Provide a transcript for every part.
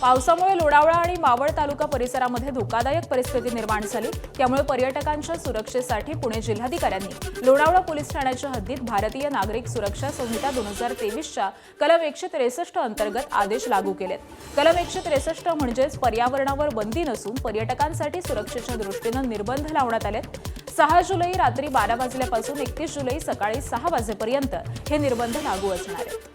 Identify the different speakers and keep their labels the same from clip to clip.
Speaker 1: पावसामुळे लोणावळा आणि मावळ तालुका परिसरामध्ये धोकादायक परिस्थिती निर्माण झाली। त्यामुळे पर्यटकांच्या सुरक्षेसाठी पुणे जिल्हाधिकाऱ्यांनी लोणावळा पोलीस ठाण्याच्या हद्दीत भारतीय नागरिक सुरक्षा संहिता 2023च्या कलम 163 अंतर्गत आदेश लागू केलेत। कलम 163 म्हणजेच पर्यावरणावर बंदी नसून पर्यटकांसाठी सुरक्षेच्या दृष्टीने निर्बंध लावण्यात आलेत। 6 जुलै रात्री 12 वाजल्यापासून 31 जुलै सकाळी 6 वाजेपर्यंत हे निर्बंध लागू असणार आहेत।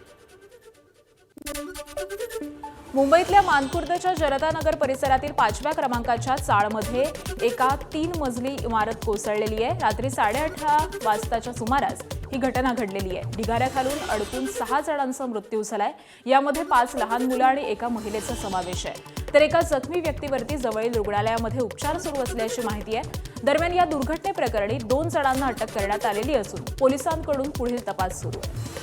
Speaker 1: मुंबईतल्या मानखुर्दच्या जनता नगर परिसरातील 5व्या क्रमांकाच्या चाळमध्ये एका 3 मजली इमारत कोसळलेली आहे। रात्री 8:30 वाजताच्या सुमारास ही घटना घडलेली आहे। ढिगाऱ्याखालून अडकून 6 जणांचा मृत्यू झालाय। यामध्ये 5 लहान मुलं आणि एका महिलेचा समावेश आहे। तर एका जखमी व्यक्तीवरती जवळील रुग्णालयामध्ये उपचार सुरू असल्याची माहिती आहे। दरम्यान या दुर्घटनेप्रकरणी 2 जणांना अटक करण्यात आलेली असून पोलिसांकडून पुढील तपास सुरू आहे।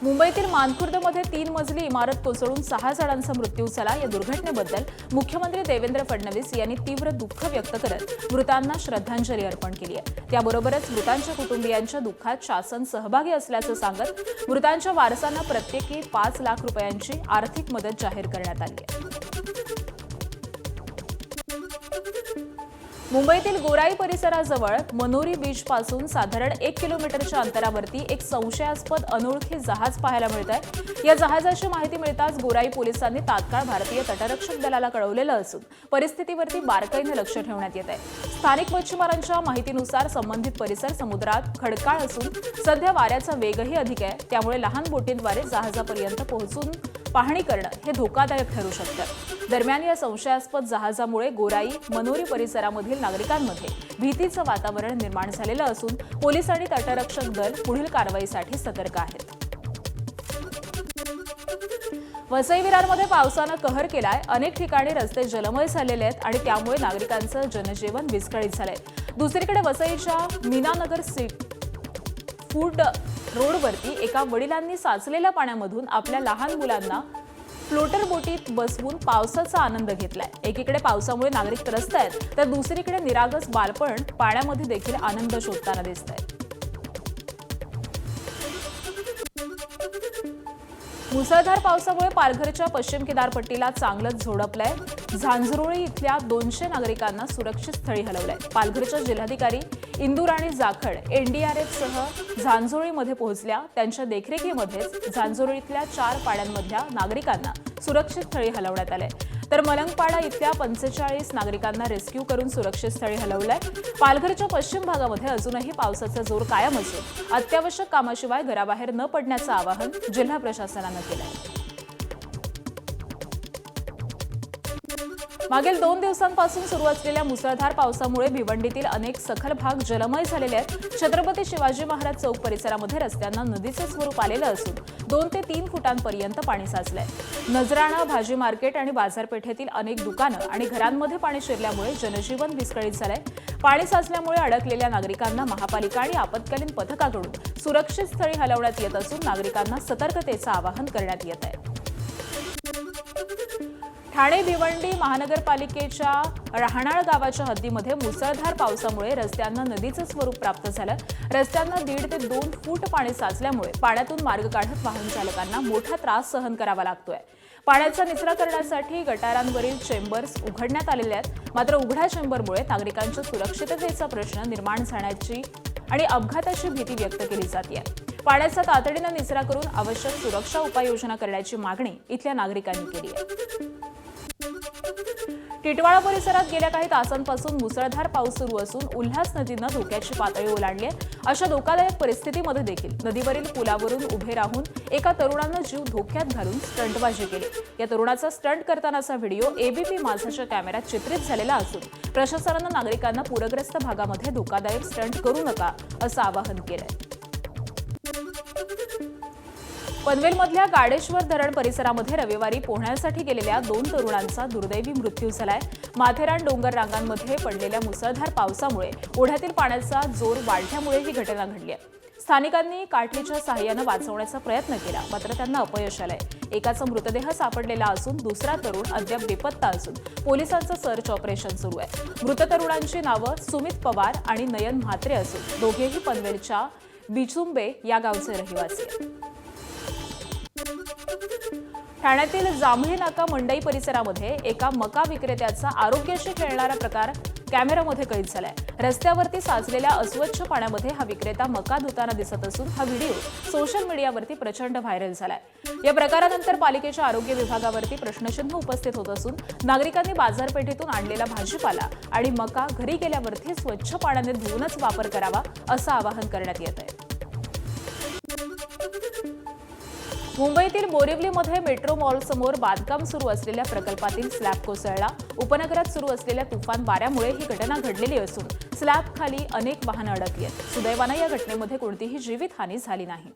Speaker 1: मुंबईतील मानखुर्दमध्ये 3 मजली इमारत कोसळून 6 जणांचा मृत्यू झाला। या दुर्घटनेबद्दल मुख्यमंत्री देवेंद्र फडणवीस यांनी तीव्र दुःख व्यक्त करत मृतांना श्रद्धांजली अर्पण केली आहे। त्याबरोबरच मृतांच्या कुटुंबियांच्या दुःखात शासन सहभागी असल्याचं सांगत मृतांच्या वारसांना प्रत्येकी 5 लाख रुपयांची आर्थिक मदत जाहीर करण्यात आली आहे। मुंबईतील गोराई परिसराजवळ मनोरी बीच पासून साधारण 1 किलोमीटरच्या अंतरावरती एक संशयास्पद अनोळखी जहाज पाहायला मिळत आहे। या जहाजाची माहिती मिळताच गोराई पोलिसांनी तात्काळ भारतीय तटरक्षक दलाला कळवलेलं असून परिस्थितीवरती बारकाईने लक्ष ठेवण्यात येत आहे। स्थानिक मच्छीमारांच्या माहितीनुसार संबंधित परिसर समुद्रात खडकाळ असून सध्या वाऱ्याचा वेगही अधिक आहे। त्यामुळे लहान बोटींद्वारे जहाजापर्यंत पोहोचून पाहणी करणं हे धोकादायक ठरू शकतं। दरम्यान या संशयास्पद जहाजामुळे गोराई मनोरी परिसरामधील नागरिकांमध्ये भीतीचं वातावरण निर्माण झालेलं असून पोलीस आणि तटरक्षक दल पुढील कारवाईसाठी सतर्क आहेत। वसई विरारमध्ये पावसानं कहर केलाय। अनेक ठिकाणी रस्ते जलमय झालेले आहेत आणि त्यामुळे नागरिकांचं जनजीवन विस्कळीत झालंय। दुसरीकडे वसईच्या मीनानगर फूड रोडवरती एका वडिलांनी साचलेल्या पाण्यामधून आपल्या लहान मुलांना फ्लोटर बोटीत बसवून पावसाचा आनंद घेतलाय। एकीकडे पावसामुळे नागरिक त्रस्त आहेत तर दुसरीकडे निरागस बालपण पाण्यामध्ये देखील आनंद शोधताना दिसतंय। मुसळधार पावसामुळे पालघरच्या पश्चिम किनारपट्टीला चांगलंच झोडपलंय। झांझरोळी इथल्या 200 नागरिकांना सुरक्षित स्थळी हलवलंय। पालघरच्या जिल्हाधिकारी इंदुराणी जाखड एनडीआरएफसह झांझरोळीमध्ये पोहोचल्या। त्यांच्या देखरेखीमध्येच झांझरोळीतल्या 4 पाड्यांमधल्या नागरिकांना सुरक्षित स्थळी हलवण्यात आलंय। तर मलंगपाडा इथल्या 45 नागरिकांना रेस्क्यू करून सुरक्षित स्थळी हलवलंय। पालघरच्या पश्चिम भागामध्ये अजूनही पावसाचा जोर कायम असून अत्यावश्यक कामाशिवाय घराबाहेर न पडण्याचं आवाहन जिल्हा प्रशासनानं केलंय। मागील 2 दिवसांपासून सुरू असलेल्या मुसळधार पावसामुळे भिवंडीतील अनेक सखल भाग जलमय झालेले आहेत। छत्रपती शिवाजी महाराज चौक परिसरामध्ये रस्त्यांना नदीचं स्वरूप आलेलं असून 2 ते 3 फुटांपर्यंत पाणी साचलंय। नजराणा, भाजी मार्केट आणि बाजारपेठेतील अनेक दुकानं आणि घरांमध्ये पाणी शिरल्यामुळे जनजीवन विस्कळीत झालंय। पाणी साचल्यामुळे अडकलेल्या नागरिकांना महापालिका आणि आपत्कालीन पथकाकडून सुरक्षित स्थळी हलवण्यात येत असून नागरिकांना सतर्कतेचं आवाहन करण्यात येत आहे। ठाणे भिवंडी महानगरपालिकेच्या राहणाळ गावाच्या हद्दीमध्ये मुसळधार पावसामुळे रस्त्यांना नदीचं स्वरूप प्राप्त झालं। रस्त्यांना 1.5 ते 2 फूट पाणी साचल्यामुळे पाण्यातून मार्ग काढत वाहन चालकांना मोठा त्रास सहन करावा लागतोय। पाण्याचा निचरा करण्यासाठी गटारांवरील चेंबर्स उघडण्यात आलेले आहेत। मात्र उघड्या चेंबरमुळे नागरिकांच्या सुरक्षिततेचा प्रश्न निर्माण झाण्याची आणि अपघाताची भीती व्यक्त केली जाते। पाण्याचा तातडीनं निचरा करून आवश्यक सुरक्षा उपाययोजना करण्याची मागणी इथल्या नागरिकांनी केली आहे। टिटवाळा परिसरात गेल्या काही तासांपासून मुसळधार पाऊस सुरू असून उल्हास नदीनं धोक्याची पातळी ओलांडली आहे। अशा धोकादायक परिस्थितीमध्ये देखील नदीवरील पुलावरून उभे राहून एका तरुणानं जीव धोक्यात घालून स्टंटबाजी केली। या तरुणाचा स्टंट करतानाचा व्हिडिओ एबीपी माझाच्या कॅमेऱ्यात चित्रित झालेला असून प्रशासनानं नागरिकांना पूरग्रस्त भागामध्ये धोकादायक स्टंट करू नका असं आवाहन केलंय। पनवेलमधल्या गाडेश्वर धरण परिसरामध्ये रविवारी पोहण्यासाठी गेलेल्या 2 तरुणांचा दुर्दैवी मृत्यू झालाय। माथेरान डोंगर रांगांमध्ये पडलेल्या मुसळधार पावसामुळे ओढ्यातील पाण्याचा जोर वाढल्यामुळे ही घटना घडली आहे। स्थानिकांनी काठीच्या सहाय्याने वाचवण्याचा प्रयत्न केला मात्र त्यांना अपयश आलंय। एकाचा मृतदेह सापडलेला असून दुसरा तरुण अद्याप बेपत्ता असून पोलिसांचं सर्च ऑपरेशन सुरू आहे। मृत तरुणांची नावं सुमित पवार आणि नयन म्हात्रे असून दोघेही पनवेलच्या बिचुंबे या गावचे रहिवासी आहेत। ठाण्यातील जांभळी नाका मंडई परिसरामध्ये एका मका विक्रेत्याचा आरोग्याशी खेळणारा प्रकार कॅमेऱ्यामध्ये कैद झालाय. रस्त्यावरती साचलेल्या अस्वच्छ पाण्यामध्ये हा विक्रेता मका धुताना दिसत असून हा व्हिडिओ सोशल मीडियावरती प्रचंड व्हायरल झालाय. या प्रकारानंतर पालिकेच्या आरोग्य विभागावरती प्रश्नचिन्ह उपस्थित होत असून नागरिकांनी बाजारपेठेतून आणलेला भाजीपाला आणि मका घरी गेल्यावरती स्वच्छ पाण्याने धुवूनच वापर करावा असं आवाहन करण्यात येत आहे. मुंबईतील बोरिवलीमध्ये मेट्रो मॉलसमोर बांधकाम सुरू असलेल्या प्रकल्पातील स्लॅब कोसळला. उपनगरात सुरू असलेल्या तुफान वाऱ्यामुळे ही घटना घडलेली असून स्लॅब खाली अनेक वाहनं अडकली आहेत. सुदैवानं या घटनेमध्ये कोणतीही जीवितहानी झाली नाही.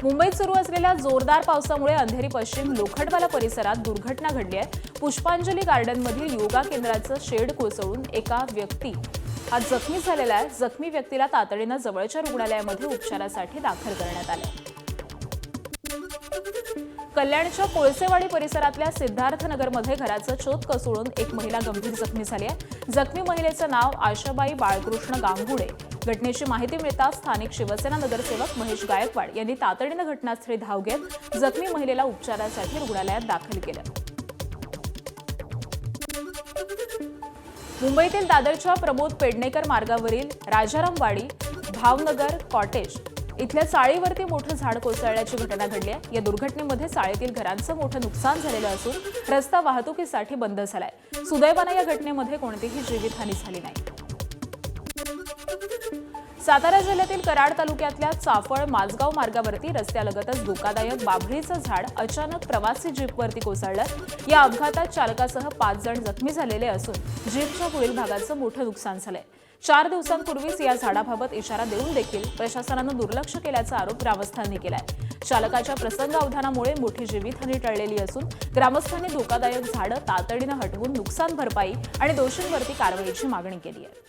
Speaker 1: मुंबईत सुरू असलेल्या जोरदार पावसामुळे अंधेरी पश्चिम लोखंडवाला परिसरात दुर्घटना घडली आहे. पुष्पांजली गार्डनमधील योगा केंद्राचं शेड कोसळून एका व्यक्ती हा जखमी झालेला आहे. जखमी व्यक्तीला तातडीनं जवळच्या रुग्णालयामध्ये उपचारासाठी दाखल करण्यात आले. कल्याणच्या कोळसेवाडी परिसरातल्या सिद्धार्थनगरमध्ये घराचं छत कोसळून एक महिला गंभीर जखमी झाली आहे. जखमी महिलेचं नाव आशाबाई बाळकृष्ण गांगुडे. घटनेची माहिती मिळताच स्थानिक शिवसेना नगरसेवक महेश गायकवाड यांनी तातडीनं घटनास्थळी धाव घेत जखमी महिलेला उपचारासाठी रुग्णालयात दाखल केलं. मुंबईतील दादरच्या प्रमोद पेडणेकर मार्गावरील राजारामवाडी भावनगर कॉटेज इथल्या चाळीवरती मोठं झाड कोसळल्याची घटना घडली आहे. या दुर्घटनेमध्ये चाळीतील घरांचं मोठं नुकसान झालेलं असून रस्ता वाहतुकीसाठी बंद झालाय. सुदैवानं या घटनेमध्ये कोणतीही जीवितहानी झाली नाही. सातारा जिल्ह्यातील कराड तालुक्यातल्या चाफळ माझगाव मार्गावरती रस्त्यालगतच धोकादायक बाभळीचं झाड अचानक प्रवासी जीपवरती कोसळलं. या अपघातात चालकासह 5 जण जखमी झालेले असून जीपच्या पुढील भागाचं मोठं नुकसान झालंय. 4 दिवसांपूर्वीच या झाडाबाबत इशारा देऊन देखील प्रशासनानं दुर्लक्ष केल्याचा आरोप ग्रामस्थांनी केलाय. चालकाच्या प्रसंगावधानामुळे मोठी जीवितहानी टळलेली असून ग्रामस्थांनी धोकादायक झाडं तातडीनं हटवून नुकसान भरपाई आणि दोषींवरती कारवाईची मागणी केली आहे.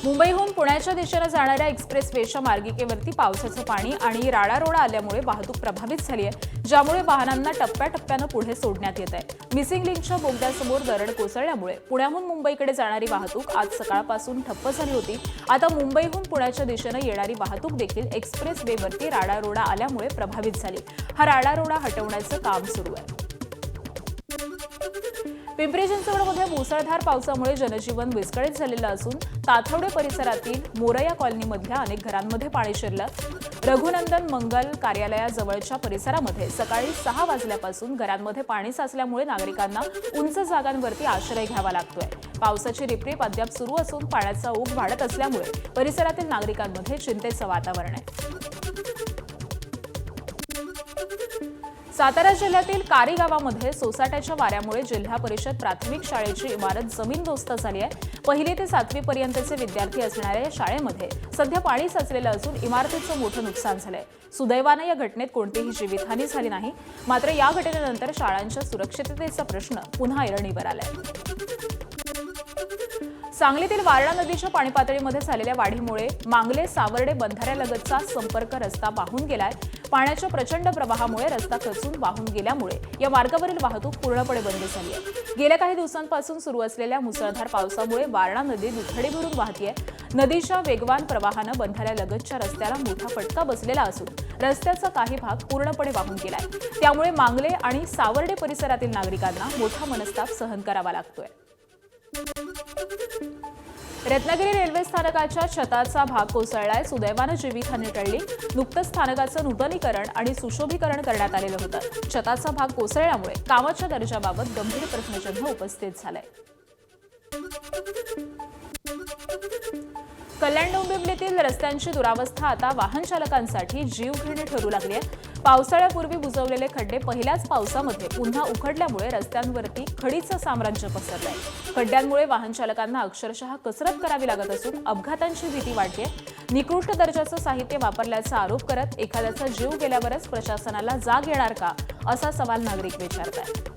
Speaker 1: मुंबईहून पुण्याच्या दिशेने जाणाऱ्या एक्सप्रेसवेच्या मार्गिकेवरती पावसाचं पाणी आणि राडारोडा आल्यामुळे वाहतूक प्रभावित झाली आहे, ज्यामुळे वाहनांना टप्प्याटप्प्यानं पुढे सोडण्यात येत आहे. मिसिंग लिंकच्या बोगद्यासमोर दरड कोसळल्यामुळे पुण्याहून मुंबईकडे जाणारी वाहतूक आज सकाळपासून ठप्प झाली होती. आता मुंबईहून पुण्याच्या दिशेने येणारी वाहतूक देखील एक्सप्रेसवेवरती राडारोडा आल्यामुळे प्रभावित झाली. हा राडारोडा हटवण्याचं काम सुरू आहे. पिंपरी चिंचवडमध्ये मुसळधार पावसामुळे जनजीवन विस्कळीत झालेलं असून ताथवडे परिसरातील मोरया कॉलनीमधल्या अनेक घरांमध्ये पाणी शिरलं. रघुनंदन मंगल कार्यालयाजवळच्या परिसरामध्ये सकाळी 6 वाजल्यापासून घरांमध्ये पाणी साचल्यामुळे नागरिकांना उंच जागांवरती आश्रय घ्यावा लागतोय. पावसाची रिपरिप अद्याप सुरू असून पाण्याचा ओघ वाढत असल्यामुळे परिसरातील नागरिकांमध्ये चिंतेचं वातावरण आहे. सातारा जिल्ह्यातील कारी गावामध्ये सोसाट्याच्या वाऱ्यामुळे जिल्हा परिषद प्राथमिक शाळेची इमारत जमीनदोस्त झाली आहे. 1ली ते 7वी पर्यंतचे विद्यार्थी असणाऱ्या या शाळेमध्ये सध्या पाणी साचलेलं असून इमारतीचं मोठं नुकसान झालंय. सुदैवानं या घटनेत कोणतीही जीवितहानी झाली नाही. मात्र या घटनेनंतर शाळांच्या सुरक्षिततेचा प्रश्न पुन्हा ऐरणीवर आलाय. सांगलीतील वारणा नदीच्या पाणीपातळीमध्ये झालेल्या वाढीमुळे मांगले सावर्डे बंधाऱ्यालगतचा संपर्क रस्ता वाहून गेलाय. पाण्याच्या प्रचंड प्रवाहामुळे रस्ता खचून वाहून गेल्यामुळे या मार्गावरील वाहतूक पूर्णपणे बंद झाली आहे. गेल्या काही दिवसांपासून सुरू असलेल्या मुसळधार पावसामुळे वारणा नदी दुथडी भरून वाहतीये. नदीच्या वेगवान प्रवाहानं बंधाऱ्यालगतच्या रस्त्याला मोठा फटका बसलेला असून रस्त्याचा काही भाग पूर्णपणे वाहून गेलाय. त्यामुळे मांगले आणि सावर्डे परिसरातील नागरिकांना मोठा मनस्ताप सहन करावा लागतोय. रत्नागिरी रेल्वे स्थानकाच्या छताचा भाग कोसळलाय. सुदैवानं जीवितहानी टळली. नुकतंच स्थानकाचं नूतनीकरण आणि सुशोभीकरण करण्यात आलेलं होतं. छताचा भाग कोसळल्यामुळे कामाच्या दर्जाबाबत गंभीर प्रश्नचिन्ह उपस्थित झालंय. कल्याण डोंबिवलीतील रस्त्यांची दुरावस्था आता वाहन चालकांसाठी जीवघेणी ठरू लागली आहे. पावसाळ्यापूर्वी बुजवलेले खड्डे पहिल्याच पावसामध्ये पुन्हा उखडल्यामुळे रस्त्यांवरती खडीचं साम्राज्य पसरलंय. खड्ड्यांमुळे वाहन चालकांना अक्षरशः कसरत करावी लागत असून अपघातांची भीती वाढतेय. निकृष्ट दर्जाचं साहित्य वापरल्याचा आरोप करत एखाद्याचा जीव गेल्यावरच प्रशासनाला जाग येणार का, असा सवाल नागरिक विचारतात.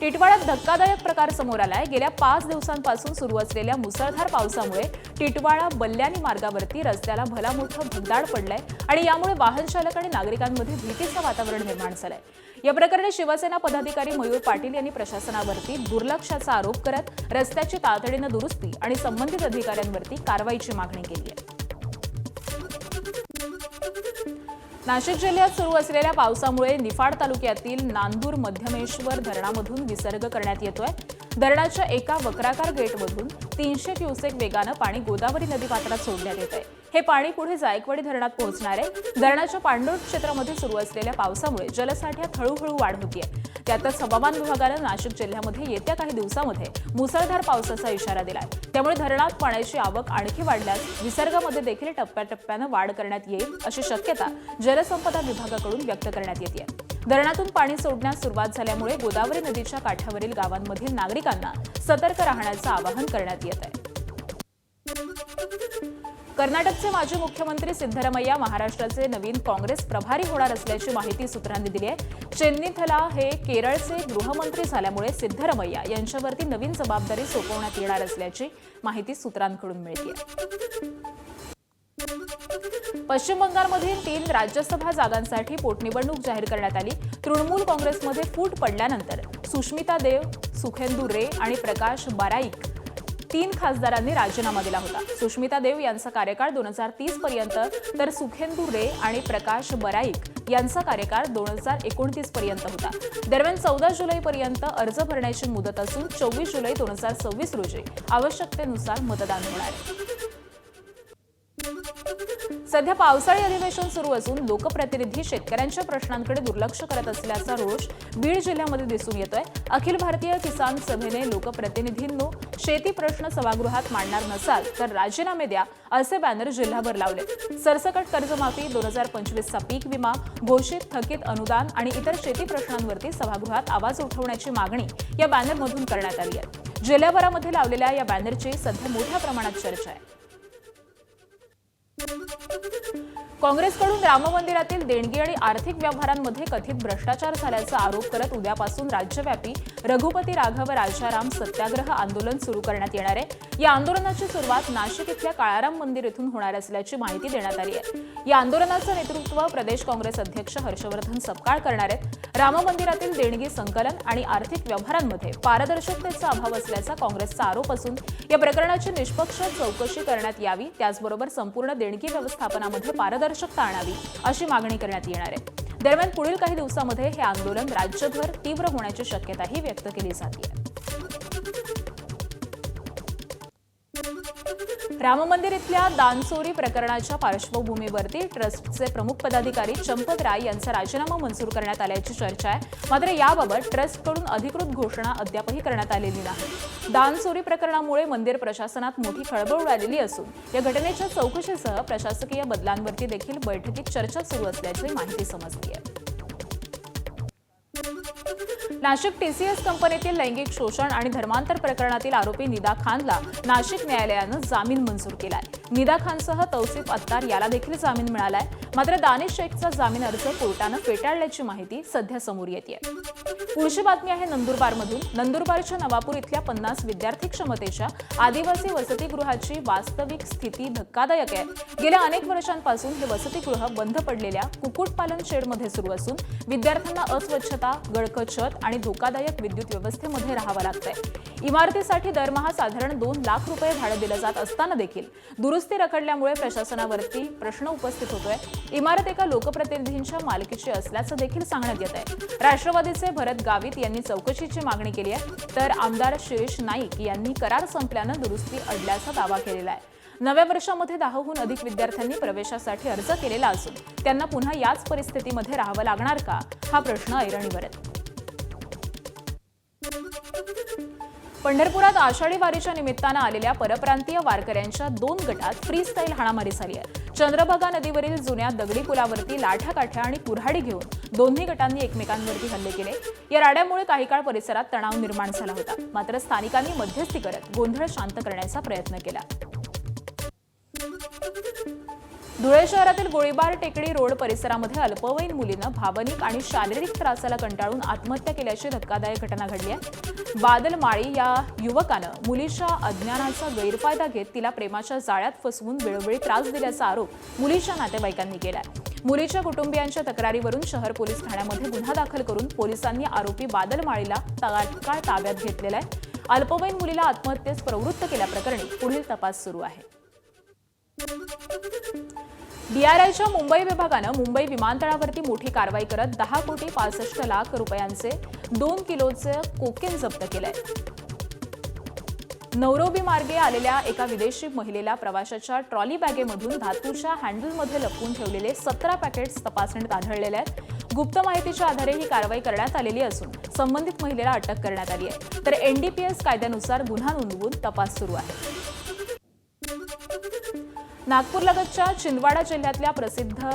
Speaker 1: टिटवाळ्यात धक्कादायक प्रकार समोर आलाय। गेल्या 5 दिवसांपासून सुरू असलेल्या मुसळधार पावसामुळे टिटवाळा बल्ल्यानी मार्गावरती रस्त्याला भला मोठं भगदाड पडलंय आणि यामुळे वाहन चालक आणि नागरिकांमध्ये भीतीचं वातावरण निर्माण झालंय। या प्रकरणी शिवसेना पदाधिकारी मयूर पाटील यांनी प्रशासनावरती दुर्लक्षाचा आरोप करत रस्त्याची तातडीने दुरुस्ती आणि संबंधित अधिकाऱ्यांवरती कारवाईची मागणी केली आहे। नाशिक जिल्ह्यात सुरू असलेल्या पावसामुळे निफाड तालुक्यातील नांदूर मध्यमेश्वर धरणामधून विसर्ग करण्यात येतोय। धरणाच्या एका वक्राकार गेटमधून 300 क्युसेक वेगानं पाणी गोदावरी नदीपात्रात सोडण्यात येत आहे। हे पाणी पुढे जायकवाडी धरणात पोहोचणार आहे। धरणाच्या पाणलोट क्षेत्रामध्ये सुरू असलेल्या पावसामुळे जलसाठ्यात हळूहळू वाढ होतीये। त्यातच हवामान विभागानं नाशिक जिल्ह्यामध्ये येत्या काही दिवसांमध्ये मुसळधार पावसाचा इशारा दिलाय। त्यामुळे धरणात पाण्याची आवक आणखी वाढल्यास विसर्गामध्ये देखील टप्प्याटप्प्यानं वाढ करण्यात येईल अशी शक्यता जलसंपदा विभागाकडून व्यक्त करण्यात येते। धरणातून पाणी सोडण्यास सुरुवात झाल्यामुळे गोदावरी नदीच्या काठावरील गावांमधील नागरिकांना सतर्क राहण्याचं आवाहन करण्यात येत आहे। कर्नाटकचे माजी मुख्यमंत्री सिद्धरामय्या महाराष्ट्राचे नवीन काँग्रेस प्रभारी होणार असल्याची माहिती सूत्रांनी दिली आहे। चेन्नीथला हे केरळचे गृहमंत्री झाल्यामुळे सिद्धरामय्या यांच्यावरती नवीन जबाबदारी सोपवण्यात येणार असल्याची माहिती सूत्रांकडून मिळते। पश्चिम बंगालमधील 3 राज्यसभा जागांसाठी पोटनिवडणूक जाहीर करण्यात आली। तृणमूल काँग्रेसमध्ये फूट पडल्यानंतर सुष्मिता देव, सुखेंदू रे आणि प्रकाश बाराईक 3 खासदारांनी राजीनामा दिला होता। सुष्मिता देव यांचा कार्यकाळ 2030 पर्यंत तर सुखेंदू रे आणि प्रकाश बराईक यांचा कार्यकाळ 2029 पर्यंत होता। दरम्यान 14 जुलैपर्यंत अर्ज भरण्याची मुदत असून 24 जुलै 2026 रोजी आवश्यकतेनुसार मतदान होणार आहे। सध्या पावसाळी अधिवेशन सुरू असून लोकप्रतिनिधी शेतकऱ्यांच्या प्रश्नांकडे दुर्लक्ष करत असल्याचा रोष बीड जिल्ह्यामध्ये दिसून येतोय। अखिल भारतीय किसान सभेने लोकप्रतिनिधींनो शेती प्रश्न सभागृहात मांडणार नसाल तर राजीनामे द्या असे बॅनर जिल्हाभर लावले। सरसकट कर्जमाफी, 2025चा पीक विमा, घोषित थकीत अनुदान आणि इतर शेती प्रश्नांवरती सभागृहात आवाज उठवण्याची मागणी या बॅनरमधून करण्यात आली आहे। जिल्हाभरामध्ये लावलेल्या या बॅनरची सध्या मोठ्या प्रमाणात चर्चा आहे। काँग्रेसकडून राम मंदिरातील देणगी आणि आर्थिक व्यवहारांमध्ये कथित भ्रष्टाचार झाल्याचा आरोप करत उद्यापासून राज्यव्यापी रघुपती राघव राजाराम सत्याग्रह आंदोलन सुरू करण्यात येणार आहे। या आंदोलनाची सुरुवात नाशिक इथल्या काळाराम मंदिर येथून होणार असल्याची माहिती देण्यात आली आहे। या आंदोलनाचं नेतृत्व प्रदेश काँग्रेस अध्यक्ष हर्षवर्धन सपकाळ करणार आहेत। राम मंदिरातील देणगी संकलन आणि आर्थिक व्यवहारांमध्ये पारदर्शकतेचा अभाव असल्याचा काँग्रेसचा आरोप असून या प्रकरणाची निष्पक्ष चौकशी करण्यात यावी, त्याचबरोबर संपूर्ण देणगी व्यवस्थापनामध्ये पारदर्शकता आणावी अशी मागणी करण्यात येणार आहे। दरम्यान पुढील काही दिवसांमध्ये हे आंदोलन राज्यभर तीव्र होण्याची शक्यताही व्यक्त केली जाते। राम मंदिर इथल्या दानचोरी प्रकरणाच्या पार्श्वभूमीवरती ट्रस्टचे प्रमुख पदाधिकारी चंपत राय यांचा राजीनामा मंजूर करण्यात आल्याची चर्चा आहे। मात्र याबाबत ट्रस्टकडून अधिकृत घोषणा अद्यापही करण्यात आलेली नाही। दानचोरी प्रकरणामुळे मंदिर प्रशासनात मोठी खळबळ उडालेली असून या घटनेच्या चौकशीसह प्रशासकीय बदलांवरती देखील बैठकीत चर्चा सुरू असल्याची माहिती समजली आहे। नाशिक टीसीएस कंपनीतील लैंगिक शोषण आणि धर्मांतर प्रकरणातील आरोपी निदा खानला नाशिक न्यायालयानं जामीन मंजूर केलाय। निदा खानसह तौसिफ अत्तार याला देखील जामीन मिळालाय। मात्र दानिश शेखचा जामीन अर्ज कोर्टानं फेटाळल्याची माहिती सध्या समोर येते। पुढची बातमी आहे नंदुरबारमधून। नंदुरबारच्या नवापूर इथल्या 50 विद्यार्थी क्षमतेच्या आदिवासी वसतिगृहाची वास्तविक स्थिती धक्कादायक आहे। गेल्या अनेक वर्षांपासून हे वसतिगृह बंद पडलेल्या कुक्कुटपालन शेडमध्ये सुरू असून विद्यार्थ्यांना अस्वच्छता, गळकट छत आणि धोकादायक विद्युत व्यवस्थेमध्ये राहावं लागतंय। इमारतीसाठी दरमहा साधारण 2 लाख रुपये भाडे दिलं जात असताना देखील दुरुस्ती रखडल्यामुळे प्रशासनावरती प्रश्न उपस्थित होतोय। इमारत एका लोकप्रतिनिधींच्या मालकीची असल्याचं देखील सांगण्यात येत आहे। राष्ट्रवादीचे भरत गावित यांनी चौकशीची मागणी केली आहे, तर आमदार शिरीष नाईक यांनी करार संपल्यानं दुरुस्ती अडल्याचा दावा केलेला आहे। नव्या वर्षामध्ये 10हून अधिक विद्यार्थ्यांनी प्रवेशासाठी अर्ज केलेला असून त्यांना पुन्हा याच परिस्थितीमध्ये राहावं लागणार का हा प्रश्न ऐरणीवर आहे। पंढरपुरात आषाढी वारीच्या निमित्तानं आलेल्या परप्रांतीय वारकऱ्यांच्या 2 गटात फ्रीस्टाईल हाणामारी झाली आहे। चंद्रभागा नदीवरील जुन्या दगडी पुलावरती लाठ्या काठ्या आणि कुऱ्हाडी घेऊन दोन्ही गटांनी एकमेकांवरती हल्ले केले। या राड्यामुळे काही काळ परिसरात तणाव निर्माण झाला होता। मात्र स्थानिकांनी मध्यस्थी करत गोंधळ शांत करण्याचा प्रयत्न केला। धुळे शहरातील गोळीबार टेकडी रोड परिसरामध्ये अल्पवयीन मुलीनं भावनिक आणि शारीरिक त्रासाला कंटाळून आत्महत्या केल्याची धक्कादायक घटना घडली आहे। बादल माळी या युवकानं मुलीच्या अज्ञानाचा गैरफायदा घेत तिला प्रेमाच्या जाळ्यात फसवून वेळोवेळी त्रास दिल्याचा आरोप मुलीच्या नातेवाईकांनी केलाय। मुलीच्या कुटुंबियांच्या तक्रारीवरून शहर पोलीस ठाण्यामध्ये गुन्हा दाखल करून पोलिसांनी आरोपी बादल माळीला तात्काळ ताब्यात घेतलेला आहे। अल्पवयीन मुलीला आत्महत्येस प्रवृत्त केल्याप्रकरणी पुढील तपास सुरू आहे। डीआरआयच्या मुंबई विभागानं मुंबई विमानतळावरती मोठी कारवाई करत 10 कोटी 65 लाख रुपयांचे 2 किलोचे कोकेन जप्त केलंय। नैरोबी मार्गे आलेल्या एका विदेशी महिलेला प्रवाशाच्या ट्रॉली बॅगेमधून धातूच्या हँडलमध्ये लपवून ठेवलेले 17 पॅकेट्स तपासणीत आढळलेले आहेत। गुप्त माहितीच्या आधारे ही कारवाई करण्यात आलेली असून संबंधित महिलेला अटक करण्यात आली आहे, तर एनडीपीएस कायद्यानुसार गुन्हा नोंदवून तपास सुरू आहे। नागपूरलगतच्या छिंदवाडा जिल्ह्यातल्या प्रसिद्ध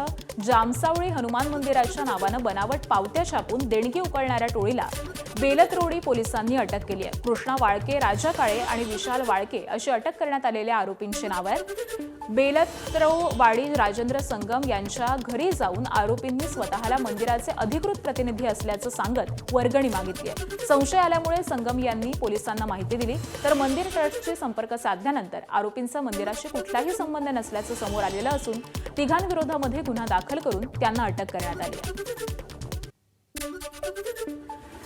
Speaker 1: जामसावळी हनुमान मंदिराच्या नावानं बनावट पावत्या छापून देणगी उकळणाऱ्या टोळीला बेलतरोडी पोलिसांनी अटक केली आहे। कृष्णा वाळके, राजा काळे आणि विशाल वाळके अशी अटक करण्यात आलेल्या आरोपींची नावं आहेत। बेलत्रवाडी राजेंद्र संगम यांच्या घरी जाऊन आरोपींनी स्वतःला मंदिराचे अधिकृत प्रतिनिधी असल्याचं सांगत वर्गणी मागितली आहे। संशय आल्यामुळे संगम यांनी पोलिसांना माहिती दिली, तर मंदिर ट्रस्टशी संपर्क साधल्यानंतर आरोपींचा मंदिराशी कुठलाही संबंध नसल्याचं समोर आलेलं असून तिघांविरोधामध्ये गुन्हा दाखल करून त्यांना अटक करण्यात आली आहे।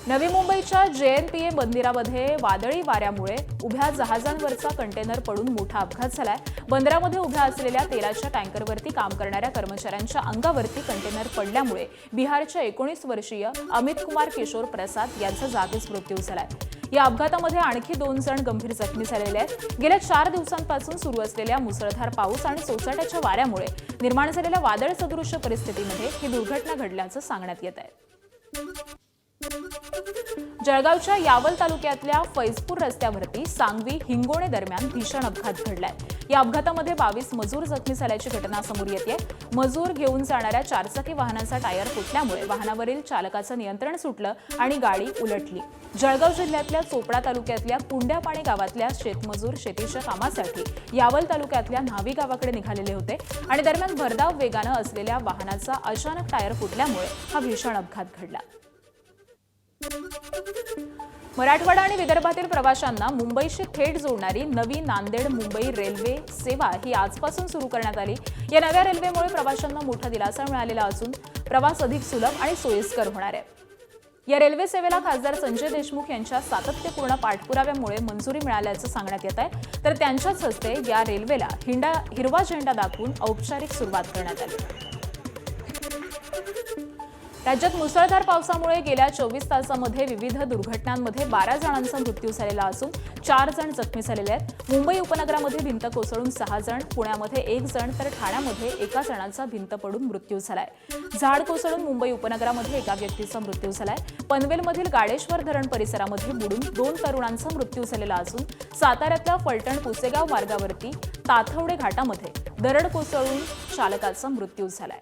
Speaker 1: नवी मुंबईच्या जेएनपीए बंदरामध्ये वादळी वाऱ्यामुळे उभ्या जहाजांवरचा कंटेनर पडून मोठा अपघात झालाय। बंदरामध्ये उभ्या असलेल्या तेलाच्या टँकरवरती काम करणाऱ्या कर्मचाऱ्यांच्या अंगावरती कंटेनर पडल्यामुळे बिहारच्या 19 वर्षीय अमित कुमार किशोर प्रसाद यांचा जागीच मृत्यू झालाय। या अपघातामध्ये आणखी 2 जण गंभीर जखमी झालेले आहेत। गेल्या 4 दिवसांपासून सुरू असलेल्या मुसळधार पाऊस आणि सोसाट्याच्या वाऱ्यामुळे निर्माण झालेल्या वादळ सदृश्य परिस्थितीमध्ये ही दुर्घटना घडल्याचं सांगण्यात येत आहे। जळगावच्या यावल तालुक्यातल्या फैजपूर रस्त्यावरती सांगवी हिंगोणे दरम्यान भीषण अपघात घडलाय। या अपघातामध्ये 22 मजूर जखमी झाल्याची घटना समोर येते। मजूर घेऊन जाणाऱ्या 4 चाकी वाहनाचा टायर फुटल्यामुळे वाहनावरील चालकाचं नियंत्रण सुटलं आणि गाडी उलटली। जळगाव जिल्ह्यातल्या चोपडा तालुक्यातल्या कुंड्यापाणी गावातल्या शेतमजूर शेतीच्या कामासाठी यावल तालुक्यातल्या न्हावी गावाकडे निघालेले होते आणि दरम्यान भरधाव वेगानं असलेल्या वाहनाचा अचानक टायर फुटल्यामुळे हा भीषण अपघात घडला। मराठवाडा आणि विदर्भातील प्रवाशांना मुंबईशी थेट जोडणारी नवी नांदेड मुंबई रेल्वे सेवा ही आजपासून सुरू करण्यात आली। या नव्या रेल्वेमुळे प्रवाशांना मोठा दिलासा मिळालेला असून प्रवास अधिक सुलभ आणि सोयीस्कर होणार आहे। या रेल्वे सेवेला खासदार संजय देशमुख यांच्या सातत्यपूर्ण पाठपुराव्यामुळे मंजुरी मिळाल्याचं सांगण्यात येत आहे, तर त्यांच्याच हस्ते या रेल्वेला हिरवा झेंडा दाखवून औपचारिक सुरुवात करण्यात आली। राज्यात मुसळधार पावसामुळे गेल्या 24 तासांमध्ये विविध दुर्घटनांमध्ये 12 जणांचा मृत्यू झालेला असून 4 जण जखमी झालेले आहेत। मुंबई उपनगरामध्ये भिंत कोसळून 6 जण, पुण्यामध्ये 1 जण तर ठाण्यामध्ये 1 जणांचा भिंत पडून मृत्यू झालाय। झाड कोसळून मुंबई उपनगरामध्ये एका व्यक्तीचा मृत्यू झालाय। पनवेलमधील गाडेश्वर धरण परिसरामध्ये बुडून 2 तरुणांचा मृत्यू झालेला असून साताऱ्यातल्या फलटण पुसेगाव मार्गावरती ताथवडे घाटामध्ये दरड कोसळून चालकाचा मृत्यू झालाय।